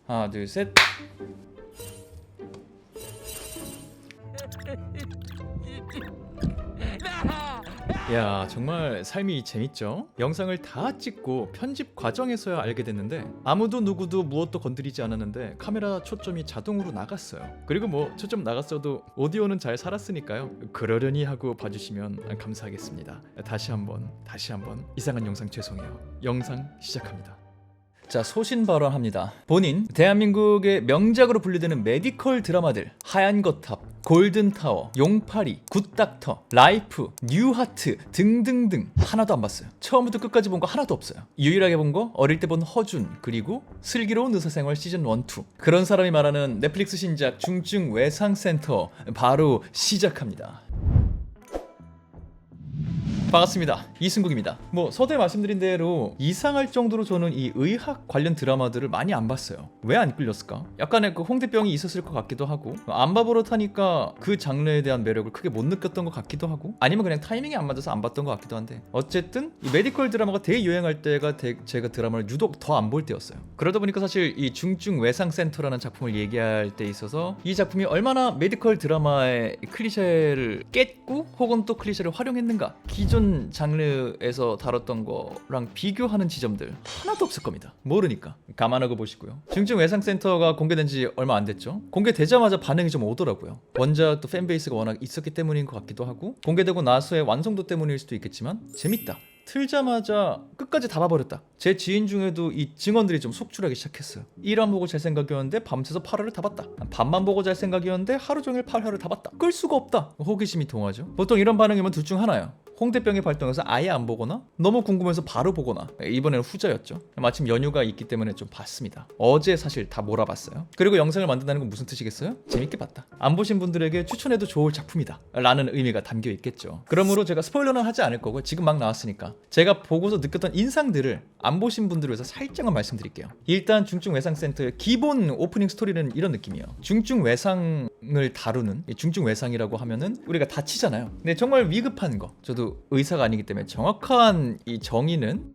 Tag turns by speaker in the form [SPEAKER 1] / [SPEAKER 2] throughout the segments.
[SPEAKER 1] 하나 둘 셋. 야, 정말 삶이 재밌죠? 영상을 다 찍고 편집 과정에서야 알게 됐는데 아무도 누구도 무엇도 건드리지 않았는데 카메라 초점이 자동으로 나갔어요. 그리고 뭐 초점 나갔어도 오디오는 잘 살았으니까요. 그러려니 하고 봐주시면 감사하겠습니다. 다시 한번 이상한 영상 죄송해요. 영상 시작합니다. 자, 소신 발언합니다. 본인 대한민국의 명작으로 분류되는 메디컬 드라마들 하얀 거탑, 골든타워, 용파리, 굿닥터, 라이프, 뉴하트 등등등 하나도 안 봤어요. 처음부터 끝까지 본 거 하나도 없어요. 유일하게 본 거 어릴 때 본 허준, 그리고 슬기로운 의사생활 시즌 1, 2. 그런 사람이 말하는 넷플릭스 신작 중증 외상센터 바로 시작합니다. 반갑습니다. 이승국입니다. 뭐 서두에 말씀드린 대로 이상할 정도로 저는 이 의학 관련 드라마들을 많이 안 봤어요. 왜 안 끌렸을까? 약간의 그 홍대병이 있었을 것 같기도 하고, 안 봐버릇하니까 그 장르에 대한 매력을 크게 못 느꼈던 것 같기도 하고, 아니면 그냥 타이밍이 안 맞아서 안 봤던 것 같기도 한데, 어쨌든 이 메디컬 드라마가 대유행할 때가 제가 드라마를 유독 더 안 볼 때였어요. 그러다 보니까 사실 이 중증 외상센터라는 작품을 얘기할 때 있어서 이 작품이 얼마나 메디컬 드라마의 클리셰를 깼고 혹은 또 클리셰를 활용했는가, 기존 장르에서 다뤘던 거랑 비교하는 지점들 하나도 없을 겁니다. 모르니까 감안하고 보시고요. 중증 외상센터가 공개된 지 얼마 안 됐죠. 공개되자마자 반응이 좀 오더라고요. 원작 또 팬베이스가 워낙 있었기 때문인 것 같기도 하고, 공개되고 나서의 완성도 때문일 수도 있겠지만 재밌다, 틀자마자 끝까지 다 봐버렸다. 제 지인 중에도 이 증언들이 좀 속출하기 시작했어요. 1화 보고 잘 생각이었는데 밤새서 8화를 다 봤다. 반만 보고 잘 생각이었는데 하루 종일 8화를 다 봤다. 끌 수가 없다. 호기심이 동하죠. 보통 이런 반응이면 둘 중 하나예요. 홍대병이 발동해서 아예 안 보거나 너무 궁금해서 바로 보거나, 이번에는 후자였죠. 마침 연휴가 있기 때문에 좀 봤습니다. 어제 사실 다 몰아봤어요. 그리고 영상을 만든다는 건 무슨 뜻이겠어요? 재밌게 봤다. 안 보신 분들에게 추천해도 좋을 작품이다 라는 의미가 담겨 있겠죠. 그러므로 제가 스포일러는 하지 않을 거고, 지금 막 나왔으니까 제가 보고서 느꼈던 인상들을 안 보신 분들을 위해서 살짝만 말씀드릴게요. 일단 중증 외상센터의 기본 오프닝 스토리는 이런 느낌이에요. 중증 외상을 다루는, 중증 외상이라고 하면은 우리가 다치잖아요. 근데 정말 위급한 거, 저도 의사가 아니기 때문에 정확한 이 정의는,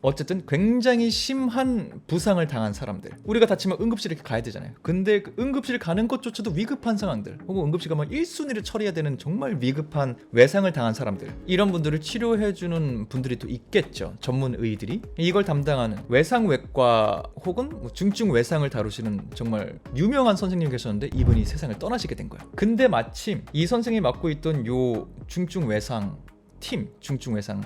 [SPEAKER 1] 어쨌든 굉장히 심한 부상을 당한 사람들, 우리가 다치면 응급실에 가야 되잖아요. 근데 그 응급실 가는 것조차도 위급한 상황들, 혹은 응급실 가면 1순위를 처리해야 되는 정말 위급한 외상을 당한 사람들, 이런 분들을 치료해주는 분들이 또 있겠죠. 전문의들이 이걸 담당하는 외상외과 혹은 중증 외상을 다루시는 정말 유명한 선생님이 계셨는데 이분이 세상을 떠나시게 된 거예요. 근데 마침 이 선생님이 맡고 있던 요 중증 외상 팀, 중증 외상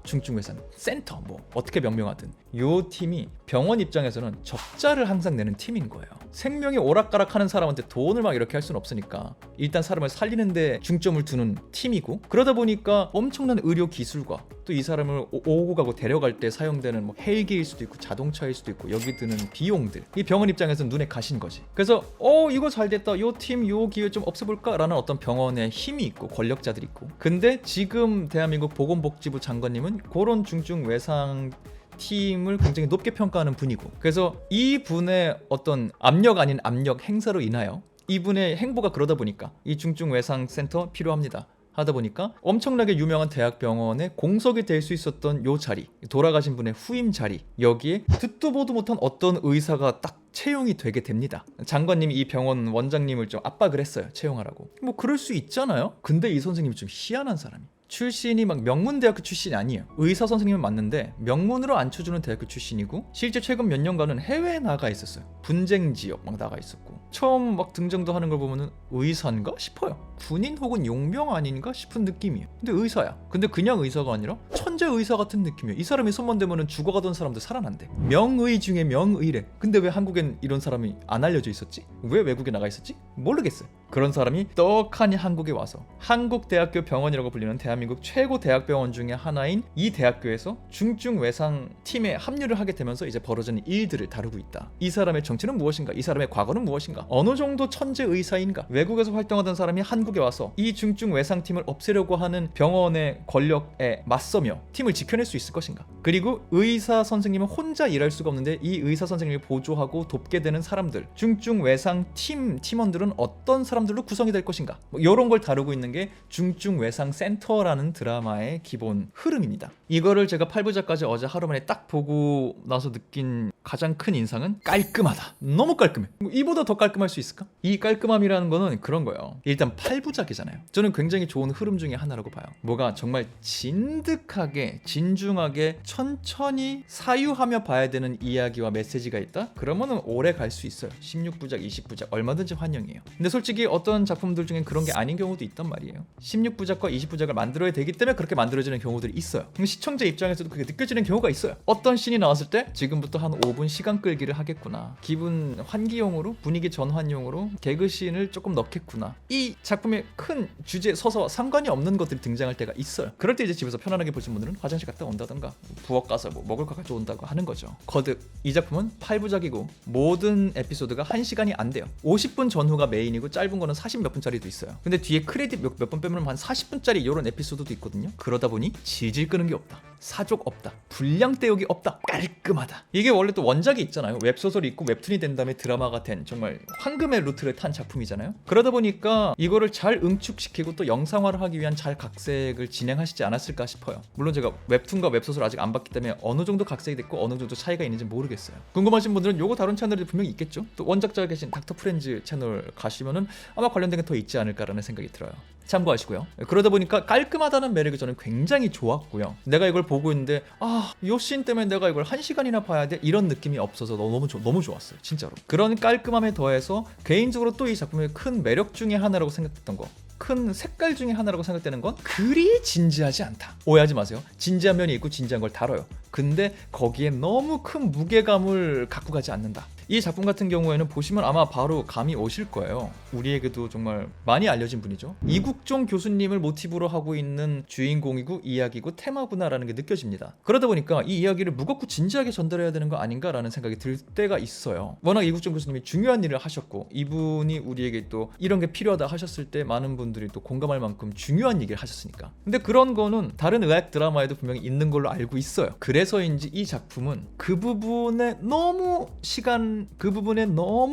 [SPEAKER 1] 중증외상 센터, 뭐 어떻게 명명하든 요 팀이 병원 입장에서는 적자를 항상 내는 팀인 거예요. 생명이 오락가락하는 사람한테 돈을 막 이렇게 할 수는 없으니까 일단 사람을 살리는데 중점을 두는 팀이고, 그러다 보니까 엄청난 의료 기술과 또 이 사람을 오고 가고 데려갈 때 사용되는 뭐 헬기일 수도 있고 자동차일 수도 있고 여기 드는 비용들, 이 병원 입장에서는 눈에 가신 거지. 그래서 이거 잘 됐다, 요 팀 요 기회 좀 없애볼까 라는 어떤 병원의 힘이 있고 권력자들이 있고. 근데 지금 대한민국 보건복지부 장관님은 그런 중증 외상 팀을 굉장히 높게 평가하는 분이고, 그래서 이 분의 어떤 압력 아닌 압력 행사로 인하여 이분의 행보가 그러다 보니까 이 중증 외상 센터 필요합니다 하다 보니까 엄청나게 유명한 대학병원에 공석이 될 수 있었던 요 자리, 돌아가신 분의 후임 자리, 여기에 듣도 보도 못한 어떤 의사가 딱 채용이 되게 됩니다. 장관님이 이 병원 원장님을 좀 압박을 했어요. 채용하라고. 뭐 그럴 수 있잖아요. 근데 이 선생님이 좀 희한한 사람이, 출신이 막 명문대학교 출신이 아니에요. 의사 선생님은 맞는데 명문으로 안 쳐주는 대학교 출신이고, 실제 최근 몇 년간은 해외에 나가 있었어요. 분쟁 지역 막 나가 있었고, 처음 막 등장도 하는 걸 보면은 의사인가 싶어요. 군인 혹은 용병 아닌가 싶은 느낌이에요. 근데 의사야. 근데 그냥 의사가 아니라 천재 의사 같은 느낌이에요. 이 사람이 손만 대면은 죽어가던 사람도 살아난대. 명의 중에 명의래. 근데 왜 한국엔 이런 사람이 안 알려져 있었지? 왜 외국에 나가 있었지? 모르겠어요. 그런 사람이 떡하니 한국에 와서 한국대학교 병원이라고 불리는 대한민국 최고 대학병원 중에 하나인 이 대학교에서 중증 외상 팀에 합류를 하게 되면서 이제 벌어지는 일들을 다루고 있다. 이 사람의 정체는 무엇인가? 이 사람의 과거는 무엇인가? 어느 정도 천재 의사인가? 외국에서 활동하던 사람이 한국에 와서 이 중증 외상 팀을 없애려고 하는 병원의 권력에 맞서며 팀을 지켜낼 수 있을 것인가? 그리고 의사 선생님은 혼자 일할 수가 없는데 이 의사 선생님을 보조하고 돕게 되는 사람들, 중증 외상 팀원들은 어떤 사람 사람들로 구성이 될 것인가, 뭐 이런 걸 다루고 있는 게 중증외상센터라는 드라마의 기본 흐름입니다. 이거를 제가 8부작까지 어제 하루 만에 딱 보고 나서 느낀 가장 큰 인상은 깔끔하다. 너무 깔끔해. 뭐 이보다 더 깔끔할 수 있을까? 이 깔끔함이라는 거는 그런 거예요. 일단 8부작이잖아요. 저는 굉장히 좋은 흐름 중에 하나라고 봐요. 뭐가 정말 진득하게 진중하게 천천히 사유하며 봐야 되는 이야기와 메시지가 있다? 그러면은 오래 갈 수 있어요. 16부작, 20부작 얼마든지 환영이에요. 근데 솔직히 어떤 작품들 중엔 그런 게 아닌 경우도 있단 말이에요. 16부작과 20부작을 만들어야 되기 때문에 그렇게 만들어지는 경우들이 있어요. 시청자 입장에서도 그게 느껴지는 경우가 있어요. 어떤 씬이 나왔을 때 지금부터 한 5분 시간 끌기를 하겠구나, 기분 환기용으로, 분위기 전환용으로 개그씬을 조금 넣겠구나, 이 작품의 큰 주제에 서서 상관이 없는 것들이 등장할 때가 있어요. 그럴 때 이제 집에서 편안하게 보신 분들은 화장실 갔다 온다던가 부엌 가서 뭐 먹을 거 가져온다고 하는 거죠. 거듭 이 작품은 8부작이고 모든 에피소드가 1시간이 안 돼요. 50분 전후가 메인이고 짧은 거는 40 몇 분짜리도 있어요. 근데 뒤에 크레딧 몇 번 빼면 한 40분짜리 이런 에피소드도 있거든요. 그러다 보니 질질 끄는 게 없다, 사족 없다, 분량 떼우기 없다, 깔끔하다. 이게 원래 또 원작이 있잖아요. 웹소설이 있고 웹툰이 된 다음에 드라마가 된 정말 황금의 루트를 탄 작품이잖아요. 그러다 보니까 이거를 잘 응축시키고 또 영상화를 하기 위한 잘 각색을 진행하시지 않았을까 싶어요. 물론 제가 웹툰과 웹소설 아직 안 봤기 때문에 어느 정도 각색이 됐고 어느 정도 차이가 있는지 모르겠어요. 궁금하신 분들은 요거 다룬 채널이 분명히 있겠죠. 또 원작자가 계신 닥터 프렌즈 채널 가시면은 아마 관련된 게 더 있지 않을까라는 생각이 들어요. 참고하시고요. 그러다 보니까 깔끔하다는 매력이 저는 굉장히 좋았고요. 내가 이걸 보고 있는데 요 씬 때문에 내가 이걸 1시간이나 봐야 돼? 이런 느낌이 없어서 너무 좋았어요. 진짜로. 그런 깔끔함에 더해서 개인적으로 또 이 작품의 큰 매력 중에 하나라고 생각했던 거, 큰 색깔 중에 하나라고 생각되는 건 그리 진지하지 않다. 오해하지 마세요. 진지한 면이 있고 진지한 걸 다뤄요. 근데 거기에 너무 큰 무게감을 갖고 가지 않는다. 이 작품 같은 경우에는 보시면 아마 바로 감이 오실 거예요. 우리에게도 정말 많이 알려진 분이죠. 이국종 교수님을 모티브로 하고 있는 주인공이고 이야기고 테마구나라는 게 느껴집니다. 그러다 보니까 이 이야기를 무겁고 진지하게 전달해야 되는 거 아닌가라는 생각이 들 때가 있어요. 워낙 이국종 교수님이 중요한 일을 하셨고 이분이 우리에게 또 이런 게 필요하다 하셨을 때 많은 분들이 또 공감할 만큼 중요한 얘기를 하셨으니까. 근데 그런 거는 다른 의학 드라마에도 분명히 있는 걸로 알고 있어요. 그래서인지 이 작품은 그 부분에 너무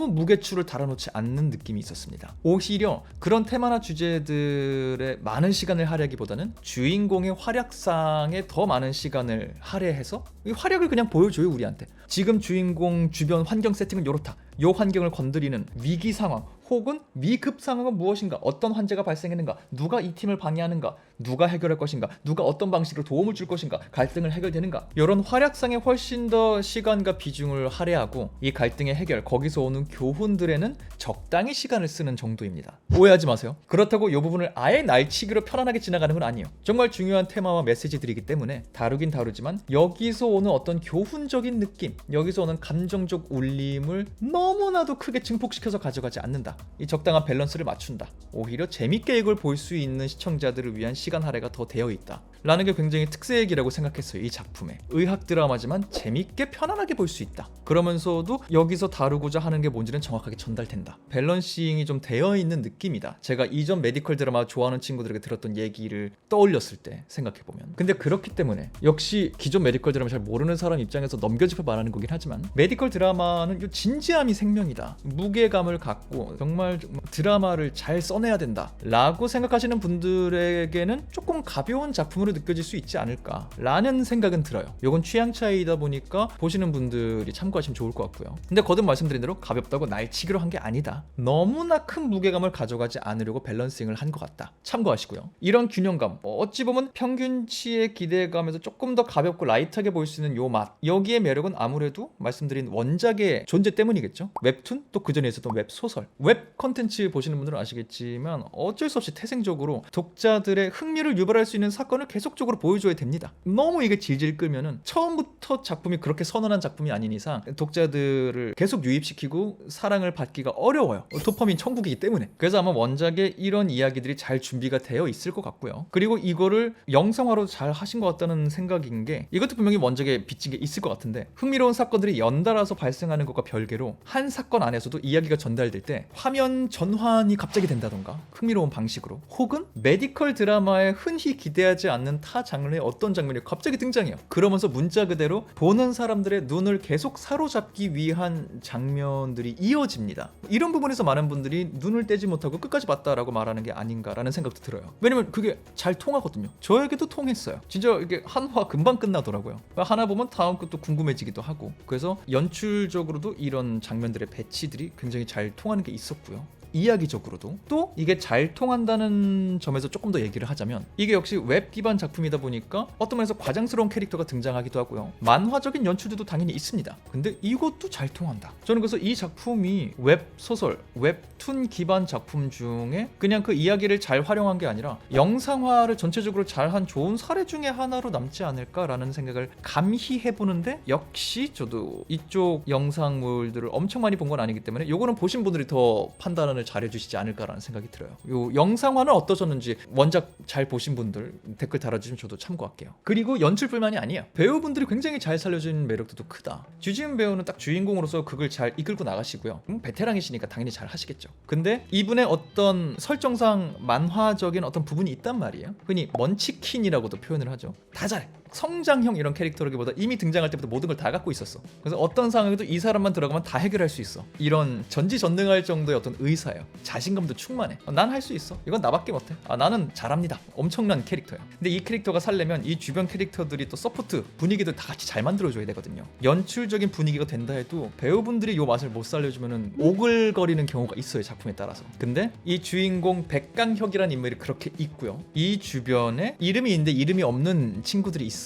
[SPEAKER 1] 무게추를 달아놓지 않는 느낌이 있었습니다. 오히려 그런 테마나 주제들의 많은 시간을 할애하기보다는 주인공의 활약상에 더 많은 시간을 할애해서 이 활약을 그냥 보여줘요. 우리한테 지금 주인공 주변 환경 세팅은 이렇다, 요 환경을 건드리는 위기 상황 혹은 위급 상황은 무엇인가, 어떤 환자가 발생했는가, 누가 이 팀을 방해하는가, 누가 해결할 것인가, 누가 어떤 방식으로 도움을 줄 것인가, 갈등을 해결되는가, 이런 활약상에 훨씬 더 시간과 비중을 할애하고 이 갈등의 해결, 거기서 오는 교훈들에는 적당히 시간을 쓰는 정도입니다. 오해하지 마세요. 그렇다고 이 부분을 아예 날치기로 편안하게 지나가는 건 아니에요. 정말 중요한 테마와 메시지들이기 때문에 다루긴 다루지만 여기서 오는 어떤 교훈적인 느낌, 여기서 오는 감정적 울림을 너무나도 크게 증폭시켜서 가져가지 않는다. 이 적당한 밸런스를 맞춘다. 오히려 재밌게 이걸 볼 수 있는 시청자들을 위한 시간 할애가 더 되어 있다 라는 게 굉장히 특색이라고 생각했어요. 이 작품에 의학 드라마지만 재밌게 편안하게 볼 수 있다. 그러면서도 여기서 다루고자 하는 게 뭔지는 정확하게 전달된다. 밸런싱이 좀 되어 있는 느낌이다. 제가 이전 메디컬 드라마 좋아하는 친구들에게 들었던 얘기를 떠올렸을 때 생각해보면, 근데 그렇기 때문에 역시 기존 메디컬 드라마 잘 모르는 사람 입장에서 넘겨짚어 말하는 거긴 하지만 메디컬 드라마는 이 진지함이 생명이다, 무게감을 갖고 정말 드라마를 잘 써내야 된다 라고 생각하시는 분들에게는 조금 가벼운 작품으로 느껴질 수 있지 않을까 라는 생각은 들어요. 이건 취향 차이다 보니까 보시는 분들이 참고하시면 좋을 것 같고요. 근데 거듭 말씀드린 대로 가볍다고 날치기로 한 게 아니다. 너무나 큰 무게감을 가져가지 않으려고 밸런싱을 한 것 같다. 참고하시고요. 이런 균형감, 어찌 보면 평균치의 기대감에서 조금 더 가볍고 라이트하게 보일 수 있는 요 맛, 여기의 매력은 아무래도 말씀드린 원작의 존재 때문이겠죠. 웹툰, 또 그전에 있었던 웹소설, 웹 컨텐츠 보시는 분들은 아시겠지만 어쩔 수 없이 태생적으로 독자들의 흥미를 유발할 수 있는 사건을 계속적으로 보여줘야 됩니다. 너무 이게 질질 끌면은 처음부터 작품이 그렇게 선언한 작품이 아닌 이상 독자들을 계속 유입시키고 사랑을 받기가 어려워요. 도파민 천국이기 때문에. 그래서 아마 원작에 이런 이야기들이 잘 준비가 되어 있을 것 같고요. 그리고 이거를 영상화로 잘 하신 것 같다는 생각인 게, 이것도 분명히 원작에 빚진 게 있을 것 같은데, 흥미로운 사건들이 연달아서 발생하는 것과 별개로 한 사건 안에서도 이야기가 전달될 때 화면 전환이 갑자기 된다던가 흥미로운 방식으로, 혹은 메디컬 드라마에 흔히 기대하지 않는 않은 타 장르의 어떤 장면이 갑자기 등장해요. 그러면서 문자 그대로 보는 사람들의 눈을 계속 사로잡기 위한 장면들이 이어집니다. 이런 부분에서 많은 분들이 눈을 떼지 못하고 끝까지 봤다라고 말하는 게 아닌가라는 생각도 들어요. 왜냐면 그게 잘 통하거든요. 저에게도 통했어요. 진짜 이게 한 화 금방 끝나더라고요. 하나 보면 다음 것도 궁금해지기도 하고, 그래서 연출적으로도 이런 장면들의 배치들이 굉장히 잘 통하는 게 있었고요. 이야기적으로도 또 이게 잘 통한다는 점에서 조금 더 얘기를 하자면, 이게 역시 웹 기반 작품이다 보니까 어떤 면에서 과장스러운 캐릭터가 등장하기도 하고요. 만화적인 연출들도 당연히 있습니다. 근데 이것도 잘 통한다. 저는 그래서 이 작품이 웹 소설, 웹툰 기반 작품 중에 그냥 그 이야기를 잘 활용한 게 아니라 영상화를 전체적으로 잘한 좋은 사례 중에 하나로 남지 않을까라는 생각을 감히 해보는데, 역시 저도 이쪽 영상물들을 엄청 많이 본 건 아니기 때문에 요거는 보신 분들이 더 판단을 잘해주시지 않을까라는 생각이 들어요. 요 영상화는 어떠셨는지 원작 잘 보신 분들 댓글 달아주시면 저도 참고할게요. 그리고 연출뿐만이 아니에요. 배우분들이 굉장히 잘 살려준 매력도 또 크다. 주지훈 배우는 딱 주인공으로서 그걸 잘 이끌고 나가시고요. 베테랑이시니까 당연히 잘 하시겠죠. 근데 이분의 어떤 설정상 만화적인 어떤 부분이 있단 말이에요. 흔히 먼치킨이라고도 표현을 하죠. 다 잘해. 성장형 이런 캐릭터라기보다 이미 등장할 때부터 모든 걸 다 갖고 있었어. 그래서 어떤 상황에도 이 사람만 들어가면 다 해결할 수 있어. 이런 전지전능할 정도의 어떤 의사예요. 자신감도 충만해. 난 할 수 있어. 이건 나밖에 못해. 나는 잘합니다. 엄청난 캐릭터야. 근데 이 캐릭터가 살려면 이 주변 캐릭터들이 또 서포트 분위기도 다 같이 잘 만들어줘야 되거든요. 연출적인 분위기가 된다 해도 배우분들이 요 맛을 못 살려주면은 오글거리는 경우가 있어요, 작품에 따라서. 근데 이 주인공 백강혁이라는 인물이 그렇게 있고요. 이 주변에 이름이 있는데 이름이 없는 친구들이 있어요.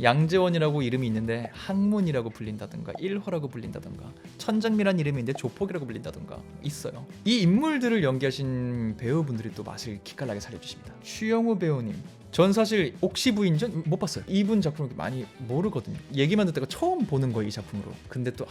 [SPEAKER 1] 양재원이라고 이름이 있는데 항문이라고 불린다든가 일호라고 불린다든가 천장미란 이름이 있는데 조폭이라고 불린다든가 있어요. 이 인물들을 연기하신 배우분들이 또 맛을 기깔나게 살려주십니다. 추영우 배우님, 전 사실 옥시 부인전 못 봤어요. 이분 작품을 많이 모르거든요. 얘기만 듣다가 처음 보는 거예요, 이 작품으로. 근데 또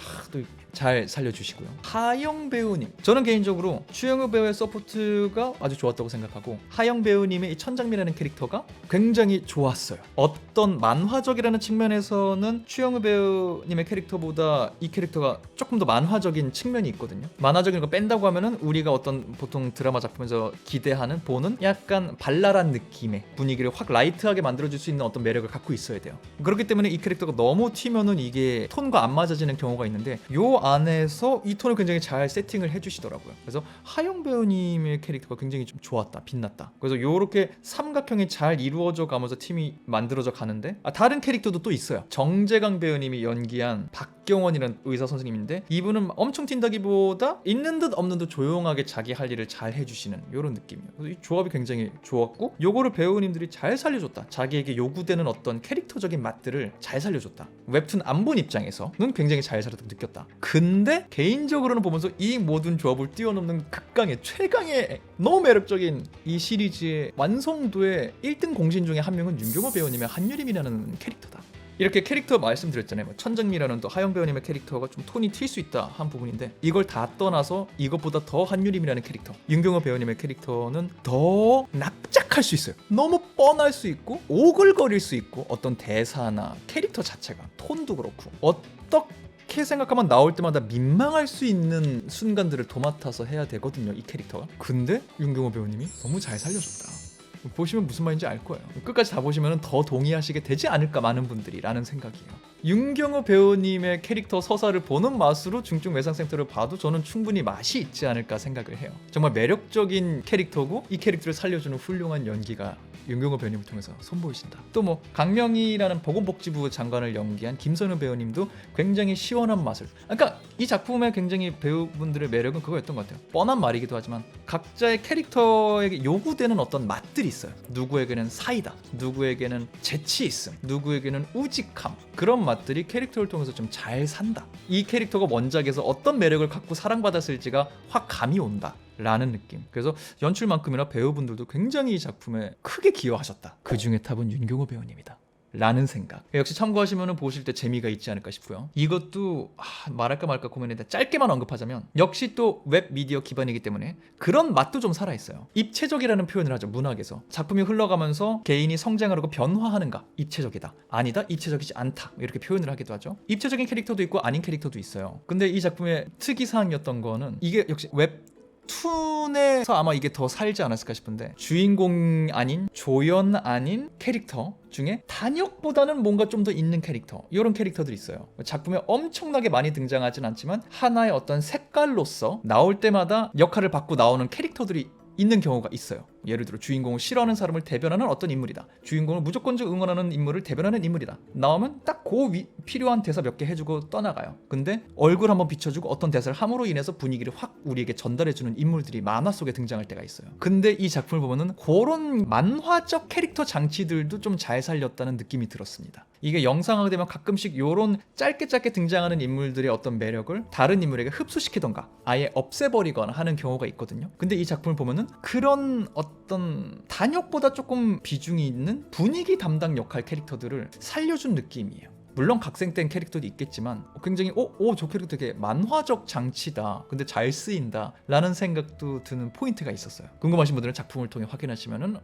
[SPEAKER 1] 잘 살려주시고요. 하영 배우님, 저는 개인적으로 추영우 배우의 서포트가 아주 좋았다고 생각하고, 하영 배우님의 이 천장미라는 캐릭터가 굉장히 좋았어요. 어떤 만화적이라는 측면에서는 추영우 배우님의 캐릭터보다 이 캐릭터가 조금 더 만화적인 측면이 있거든요. 만화적인 거 뺀다고 하면은 우리가 어떤 보통 드라마 작품에서 기대하는 보는 약간 발랄한 느낌의 분위기를 확 라이트하게 만들어줄 수 있는 어떤 매력을 갖고 있어야 돼요. 그렇기 때문에 이 캐릭터가 너무 튀면은 이게 톤과 안 맞아지는 경우가 있는데, 요 안에서 이 톤을 굉장히 잘 세팅을 해주시더라고요. 그래서 하영 배우님의 캐릭터가 굉장히 좀 좋았다, 빛났다. 그래서 요렇게 삼각형이 잘 이루어져 가면서 팀이 만들어져 가는데, 다른 캐릭터도 또 있어요. 정재강 배우님이 연기한 박경원이라는 의사 선생님인데, 이분은 엄청 튄다기보다 있는 듯 없는 듯 조용하게 자기 할 일을 잘 해주시는 요런 느낌이에요. 그래서 이 조합이 굉장히 좋았고, 요거를 배우님들이 잘 살려줬다. 자기에게 요구되는 어떤 캐릭터적인 맛들을 잘 살려줬다. 웹툰 안 본 입장에서는 굉장히 잘 살았다고 느꼈다. 근데 개인적으로는 보면서 이 모든 조합을 뛰어넘는 극강의 최강의 너무 매력적인 이 시리즈의 완성도의 1등 공신 중에 한 명은 윤경호 배우님의 한유림이라는 캐릭터다. 이렇게 캐릭터 말씀드렸잖아요. 천정미라는 또 하영 배우님의 캐릭터가 좀 톤이 튈 수 있다 한 부분인데, 이걸 다 떠나서 이것보다 더 한유림이라는 캐릭터, 윤경호 배우님의 캐릭터는 더 납작할 수 있어요. 너무 뻔할 수 있고 오글거릴 수 있고, 어떤 대사나 캐릭터 자체가 톤도 그렇고 어떻게 생각하면 나올 때마다 민망할 수 있는 순간들을 도맡아서 해야 되거든요, 이 캐릭터가. 근데 윤경호 배우님이 너무 잘 살려줬다. 보시면 무슨 말인지 알 거예요. 끝까지 다 보시면 더 동의하시게 되지 않을까, 많은 분들이, 라는 생각이에요. 윤경호 배우님의 캐릭터 서사를 보는 맛으로 중증 외상센터를 봐도 저는 충분히 맛이 있지 않을까 생각을 해요. 정말 매력적인 캐릭터고, 이 캐릭터를 살려주는 훌륭한 연기가 윤경호 배우님을 통해서 선보이신다. 또 뭐 강명희라는 보건복지부 장관을 연기한 김선우 배우님도 굉장히 시원한 맛을, 그러니까 이 작품의 굉장히 배우분들의 매력은 그거였던 것 같아요. 뻔한 말이기도 하지만 각자의 캐릭터에게 요구되는 어떤 맛들이 있어요. 누구에게는 사이다, 누구에게는 재치 있음, 누구에게는 우직함, 그런 맛들이 캐릭터를 통해서 좀 잘 산다. 이 캐릭터가 원작에서 어떤 매력을 갖고 사랑받았을지가 확 감이 온다 라는 느낌. 그래서 연출만큼이나 배우분들도 굉장히 이 작품에 크게 기여하셨다. 그 중에 탑은 윤경호 배우님이다 라는 생각. 역시 참고하시면 보실 때 재미가 있지 않을까 싶고요. 이것도 말할까 말까 고민했는데 짧게만 언급하자면, 역시 또 웹 미디어 기반이기 때문에 그런 맛도 좀 살아있어요. 입체적이라는 표현을 하죠, 문학에서. 작품이 흘러가면서 개인이 성장하고 변화하는가, 입체적이다, 아니다, 입체적이지 않다, 이렇게 표현을 하기도 하죠. 입체적인 캐릭터도 있고 아닌 캐릭터도 있어요. 근데 이 작품의 특이사항이었던 거는, 이게 역시 웹 웹툰에서 아마 이게 더 살지 않았을까 싶은데 주인공 아닌 조연 아닌 캐릭터 중에 단역보다는 뭔가 좀 더 있는 캐릭터, 이런 캐릭터들이 있어요. 작품에 엄청나게 많이 등장하진 않지만 하나의 어떤 색깔로서 나올 때마다 역할을 받고 나오는 캐릭터들이 있는 경우가 있어요. 예를 들어 주인공을 싫어하는 사람을 대변하는 어떤 인물이다, 주인공을 무조건적 응원하는 인물을 대변하는 인물이다, 나오면 딱 그 필요한 대사 몇 개 해주고 떠나가요. 근데 얼굴 한번 비춰주고 어떤 대사를 함으로 인해서 분위기를 확 우리에게 전달해주는 인물들이 만화 속에 등장할 때가 있어요. 근데 이 작품을 보면은 그런 만화적 캐릭터 장치들도 좀 잘 살렸다는 느낌이 들었습니다. 이게 영상화가 되면 가끔씩 요런 짧게 등장하는 인물들의 어떤 매력을 다른 인물에게 흡수시키던가 아예 없애버리거나 하는 경우가 있거든요. 근데 이 작품을 보면은 그런 어떤 단역보다 조금 비중이 있는 분위기 담당 역할 캐릭터들을 살려준 느낌이에요. 물론 각색된 캐릭터도 있겠지만 굉장히 저 캐릭터 되게 만화적 장치다, 근데 잘 쓰인다 라는 생각도 드는 포인트가 있었어요. 궁금하신 분들은 작품을 통해 확인하시면은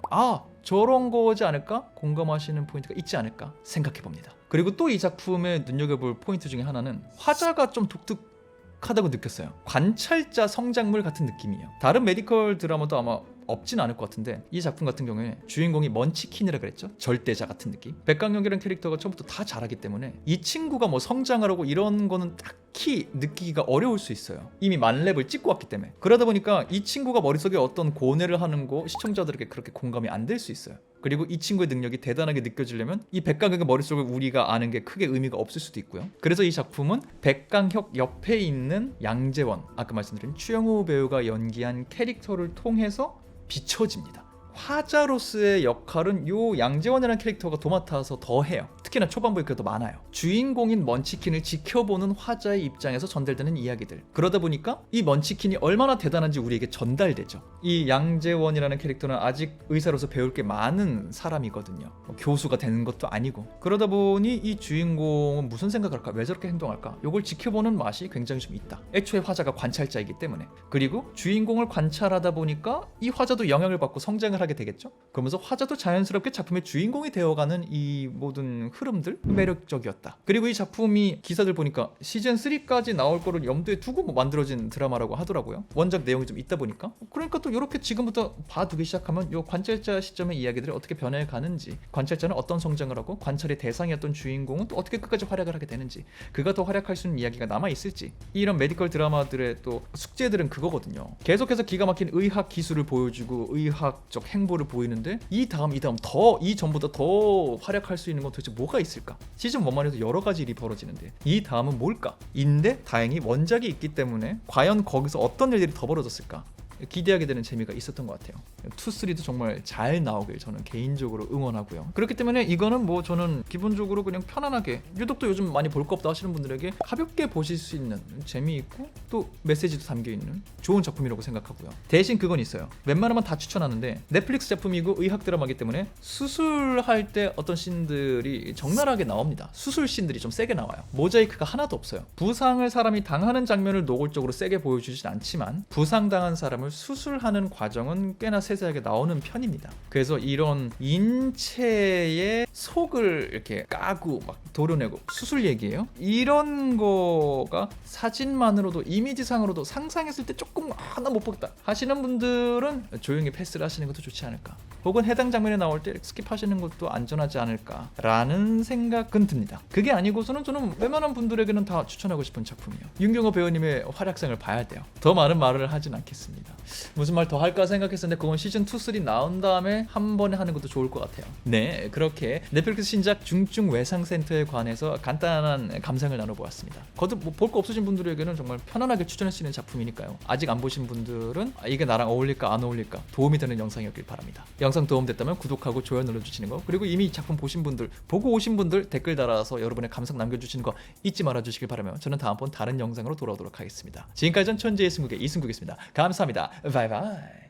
[SPEAKER 1] 저런 거지 않을까? 공감하시는 포인트가 있지 않을까 생각해봅니다. 그리고 또 이 작품에 눈여겨볼 포인트 중에 하나는 화자가 좀 독특하다고 느꼈어요. 관찰자 성장물 같은 느낌이에요. 다른 메디컬 드라마도 아마 없진 않을 것 같은데 이 작품 같은 경우에 주인공이 먼치킨이라 그랬죠. 절대자 같은 느낌. 백강혁이라는 캐릭터가 처음부터 다 잘하기 때문에 이 친구가 뭐 성장하라고 이런 거는 딱히 느끼기가 어려울 수 있어요. 이미 만렙을 찍고 왔기 때문에. 그러다 보니까 이 친구가 머릿속에 어떤 고뇌를 하는 거 시청자들에게 그렇게 공감이 안 될 수 있어요. 그리고 이 친구의 능력이 대단하게 느껴지려면 이 백강혁의 머릿속을 우리가 아는 게 크게 의미가 없을 수도 있고요. 그래서 이 작품은 백강혁 옆에 있는 양재원, 아까 말씀드린 추영호 배우가 연기한 캐릭터를 통해서 비춰집니다. 화자로서의 역할은 요 양재원이라는 캐릭터가 도맡아서 더 해요. 특히나 초반부에 그래도 많아요. 주인공인 먼치킨을 지켜보는 화자의 입장에서 전달되는 이야기들. 그러다 보니까 이 먼치킨이 얼마나 대단한지 우리에게 전달되죠. 이 양재원이라는 캐릭터는 아직 의사로서 배울 게 많은 사람이거든요. 교수가 되는 것도 아니고. 그러다 보니 이 주인공은 무슨 생각을 할까? 왜 저렇게 행동할까? 요걸 지켜보는 맛이 굉장히 좀 있다. 애초에 화자가 관찰자이기 때문에. 그리고 주인공을 관찰하다 보니까 이 화자도 영향을 받고 성장을 하게 되겠죠. 그러면서 화자도 자연스럽게 작품의 주인공이 되어가는 이 모든 흐름들 매력적이었다. 그리고 이 작품이 기사들 보니까 시즌 3까지 나올 거를 염두에 두고 만들어진 드라마라고 하더라고요. 원작 내용이 좀 있다 보니까. 그러니까 또 이렇게 지금부터 봐두기 시작하면 요 관찰자 시점의 이야기들이 어떻게 변해 가는지, 관찰자는 어떤 성장을 하고 관찰의 대상이었던 주인공은 또 어떻게 끝까지 활약을 하게 되는지, 그가 더 활약할 수 있는 이야기가 남아 있을지, 이런 메디컬 드라마들의 또 숙제들은 그거거든요. 계속해서 기가 막힌 의학 기술을 보여주고 의학적 행보를 보이는데 이 다음 더 이 전보다 더 활약할 수 있는 건 도대체 뭐가 있을까? 시즌 1만 해도 여러 가지 일이 벌어지는데 이 다음은 뭘까? 인데 다행히 원작이 있기 때문에 과연 거기서 어떤 일들이 더 벌어졌을까? 기대하게 되는 재미가 있었던 것 같아요. 2, 3도 정말 잘 나오길 저는 개인적으로 응원하고요. 그렇기 때문에 이거는 뭐 저는 기본적으로 그냥 편안하게, 유독 또 요즘 많이 볼 거 없다 하시는 분들에게 가볍게 보실 수 있는, 재미있고 또 메시지도 담겨있는 좋은 작품이라고 생각하고요. 대신 그건 있어요. 웬만하면 다 추천하는데 넷플릭스 작품이고 의학 드라마이기 때문에 수술할 때 어떤 씬들이 적나라하게 나옵니다. 수술 씬들이 좀 세게 나와요. 모자이크가 하나도 없어요. 부상을 사람이 당하는 장면을 노골적으로 세게 보여주진 않지만 부상당한 사람을 수술하는 과정은 꽤나 세세하게 나오는 편입니다. 그래서 이런 인체의 속을 이렇게 까고 막 도려내고 수술 얘기예요. 이런 거가 사진만으로도 이미지상으로도 상상했을 때 조금 나 못 보겠다 하시는 분들은 조용히 패스를 하시는 것도 좋지 않을까, 혹은 해당 장면에 나올 때 스킵하시는 것도 안전하지 않을까 라는 생각은 듭니다. 그게 아니고서는 저는 웬만한 분들에게는 다 추천하고 싶은 작품이에요. 윤경호 배우님의 활약상을 봐야 돼요. 더 많은 말을 하진 않겠습니다. 무슨 말 더 할까 생각했었는데 그건 시즌 2, 3 나온 다음에 한 번에 하는 것도 좋을 것 같아요. 네, 그렇게 넷플릭스 신작 중증 외상센터에 관해서 간단한 감상을 나눠보았습니다. 거듭 볼 거 없으신 분들에게는 정말 편안하게 추천할 수 있는 작품이니까요. 아직 안 보신 분들은 이게 나랑 어울릴까 안 어울릴까 도움이 되는 영상이었길 바랍니다. 영상 도움됐다면 구독하고 좋아요 눌러주시는 거, 그리고 이미 작품 보신 분들, 보고 오신 분들 댓글 달아서 여러분의 감상 남겨주시는 거 잊지 말아주시길 바라며 저는 다음번 다른 영상으로 돌아오도록 하겠습니다. 지금까지 전 천재의 승국의 이승국이었습니다. 감사합니다. 바이바이.